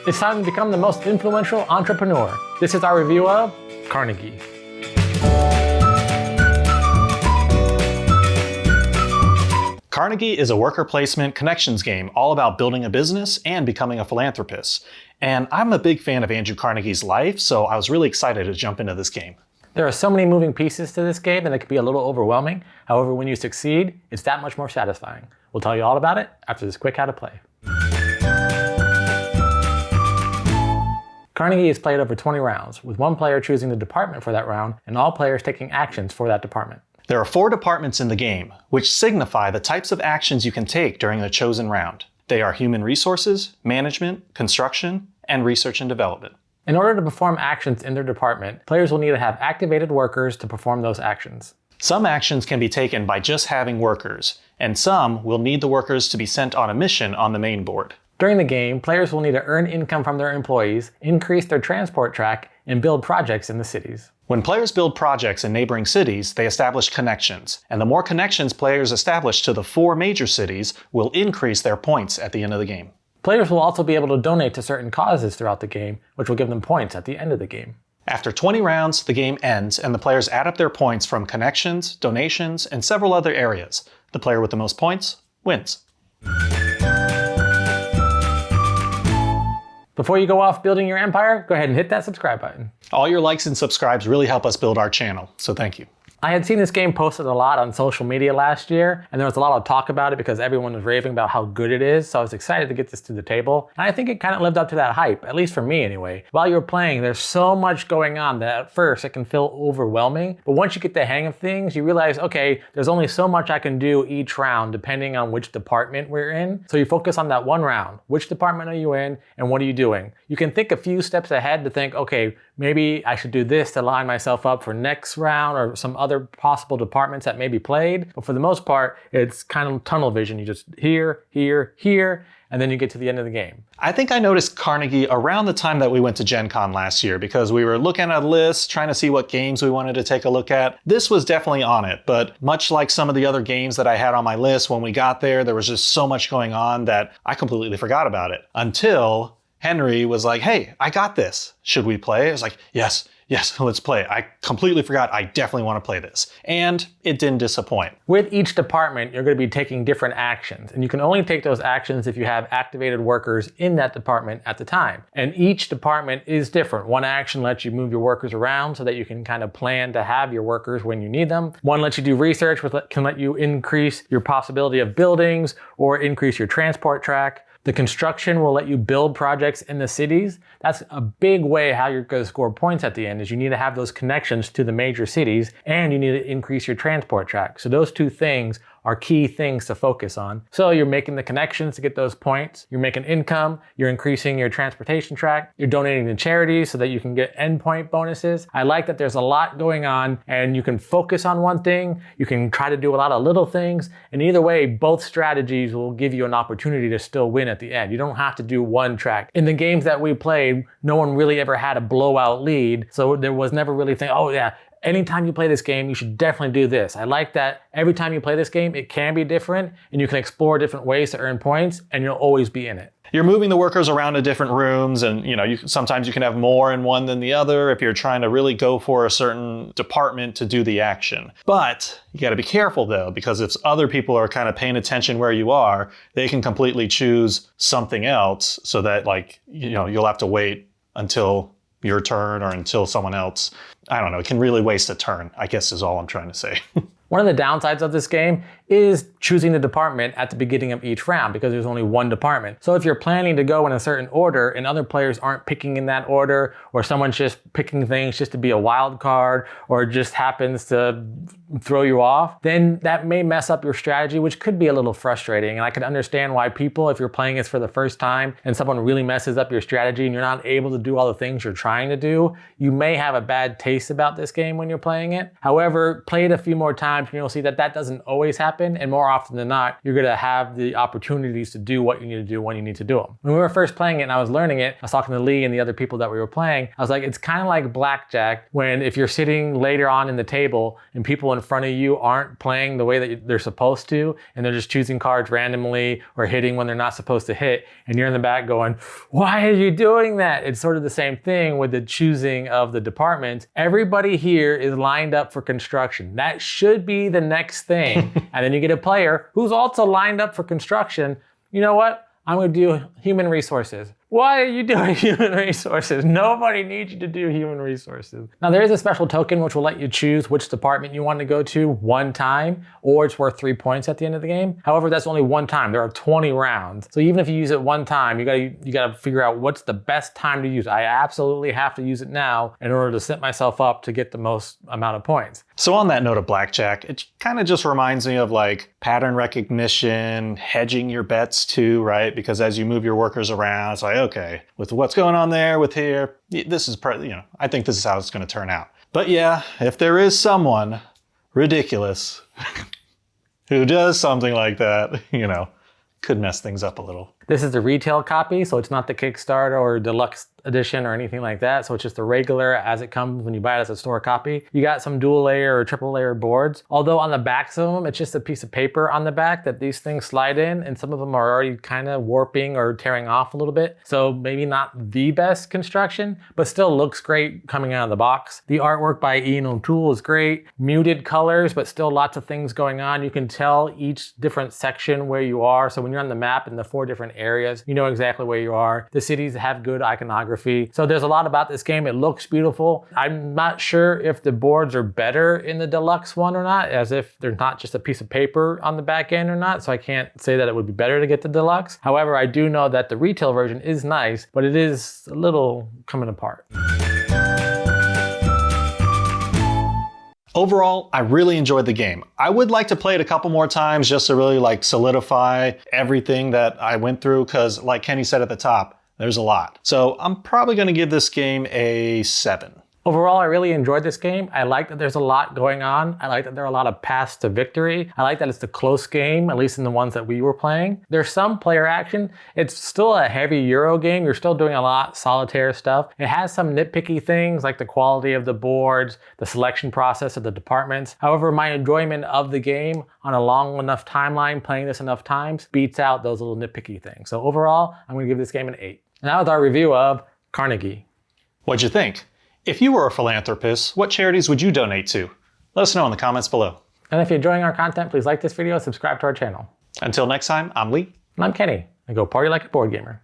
It's time to become the most influential entrepreneur. This is our review of Carnegie. Carnegie is a worker placement connections game all about building a business and becoming a philanthropist. And I'm a big fan of Andrew Carnegie's life, so I was really excited to jump into this game. There are so many moving pieces to this game that it can be a little overwhelming. However, when you succeed, it's that much more satisfying. We'll tell you all about it after this quick how to play. Carnegie is played over 20 rounds, with one player choosing the department for that round and all players taking actions for that department. There are 4 departments in the game, which signify the types of actions you can take during the chosen round. They are human resources, management, construction, and research and development. In order to perform actions in their department, players will need to have activated workers to perform those actions. Some actions can be taken by just having workers, and some will need the workers to be sent on a mission on the main board. During the game, players will need to earn income from their employees, increase their transport track, and build projects in the cities. When players build projects in neighboring cities, they establish connections, and the more connections players establish to the 4 major cities will increase their points at the end of the game. Players will also be able to donate to certain causes throughout the game, which will give them points at the end of the game. After 20 rounds, the game ends, and the players add up their points from connections, donations, and several other areas. The player with the most points wins. Before you go off building your empire, go ahead and hit that subscribe button. All your likes and subscribes really help us build our channel, so thank you. I had seen this game posted a lot on social media last year, and there was a lot of talk about it because everyone was raving about how good it is, so I was excited to get this to the table. And I think it kind of lived up to that hype, at least for me anyway. While you're playing, there's so much going on that at first it can feel overwhelming, but once you get the hang of things, you realize, okay, there's only so much I can do each round depending on which department we're in. So you focus on that one round. Which department are you in, and what are you doing? You can think a few steps ahead to think, okay, maybe I should do this to line myself up for next round or some other possible departments that may be played. But for the most part, it's kind of tunnel vision. You just here, and then you get to the end of the game. I think I noticed Carnegie around the time that we went to Gen Con last year because we were looking at a list, trying to see what games we wanted to take a look at. This was definitely on it, but much like some of the other games that I had on my list, when we got there was just so much going on that I completely forgot about it until Henry was like, hey, I got this. Should we play? I was like, yes, let's play. I completely forgot. I definitely want to play this. And it didn't disappoint. With each department, you're going to be taking different actions. And you can only take those actions if you have activated workers in that department at the time. And each department is different. One action lets you move your workers around so that you can kind of plan to have your workers when you need them. One lets you do research, which can let you increase your possibility of buildings or increase your transport track. The construction will let you build projects in the cities. That's a big way how you're going to score points at the end is you need to have those connections to the major cities and you need to increase your transport track. So those 2 things are key things to focus on. So you're making the connections to get those points, you're making income, you're increasing your transportation track, you're donating to charities so that you can get endpoint bonuses. I like that there's a lot going on and you can focus on one thing, you can try to do a lot of little things, and either way, both strategies will give you an opportunity to still win at the end. You don't have to do one track. In the games that we played, no one really ever had a blowout lead, so there was never really thinking, oh yeah, anytime you play this game, you should definitely do this. I like that every time you play this game, it can be different and you can explore different ways to earn points and you'll always be in it. You're moving the workers around to different rooms and sometimes you can have more in one than the other if you're trying to really go for a certain department to do the action. But you got to be careful though, because if other people are kind of paying attention where you are, they can completely choose something else so that you'll have to wait until your turn or until someone else, I don't know, it can really waste a turn, I guess is all I'm trying to say. One of the downsides of this game is choosing the department at the beginning of each round because there's only one department. So if you're planning to go in a certain order and other players aren't picking in that order, or someone's just picking things just to be a wild card, or just happens to throw you off, then that may mess up your strategy, which could be a little frustrating. And I can understand why people, if you're playing this for the first time and someone really messes up your strategy and you're not able to do all the things you're trying to do, you may have a bad taste about this game when you're playing it. However, play it a few more times and you'll see that that doesn't always happen. happen, and more often than not, you're gonna have the opportunities to do what you need to do when you need to do them. When we were first playing it and I was learning it, I was talking to Lee and the other people that we were playing, I was like, it's kind of like blackjack when if you're sitting later on in the table and people in front of you aren't playing the way that they're supposed to, and they're just choosing cards randomly or hitting when they're not supposed to hit, and you're in the back going, why are you doing that? It's sort of the same thing with the choosing of the department. Everybody here is lined up for construction. That should be the next thing. And then you get a player who's also lined up for construction. You know what? I'm gonna do human resources. Why are you doing human resources? Nobody needs you to do human resources. Now there is a special token which will let you choose which department you want to go to one time, or it's worth 3 points at the end of the game. However, that's only one time. There are 20 rounds. So even if you use it one time, you gotta figure out what's the best time to use it. I absolutely have to use it now in order to set myself up to get the most amount of points. So on that note of blackjack, it kind of just reminds me of like pattern recognition, hedging your bets too, right? Because as you move your workers around, it's like, okay, with what's going on there, with here, this is, I think this is how it's going to turn out. But yeah, if there is someone ridiculous who does something like that, could mess things up a little. This is the retail copy, so it's not the Kickstarter or deluxe edition or anything like that. So it's just the regular as it comes when you buy it as a store copy. You got some dual layer or triple layer boards. Although on the backs of them, it's just a piece of paper on the back that these things slide in, and some of them are already kind of warping or tearing off a little bit. So maybe not the best construction, but still looks great coming out of the box. The artwork by Ian O'Toole is great. Muted colors, but still lots of things going on. You can tell each different section where you are. So when you're on the map in the 4 different areas, you know exactly where you are. The cities have good iconography. So there's a lot about this game. It looks beautiful. I'm not sure if the boards are better in the deluxe one or not, as if they're not just a piece of paper on the back end or not. So I can't say that it would be better to get the deluxe. However, I do know that the retail version is nice, but it is a little coming apart. Overall, I really enjoyed the game. I would like to play it a couple more times just to really solidify everything that I went through, because like Kenny said at the top, there's a lot. So I'm probably gonna give this game a 7. Overall, I really enjoyed this game. I like that there's a lot going on. I like that there are a lot of paths to victory. I like that it's a close game, at least in the ones that we were playing. There's some player action. It's still a heavy Euro game. You're still doing a lot solitaire stuff. It has some nitpicky things like the quality of the boards, the selection process of the departments. However, my enjoyment of the game on a long enough timeline, playing this enough times, beats out those little nitpicky things. So overall, I'm gonna give this game an 8. And that was our review of Carnegie. What'd you think? If you were a philanthropist, what charities would you donate to? Let us know in the comments below. And if you're enjoying our content, please like this video and subscribe to our channel. Until next time, I'm Lee. And I'm Kenny. And go party like a board gamer.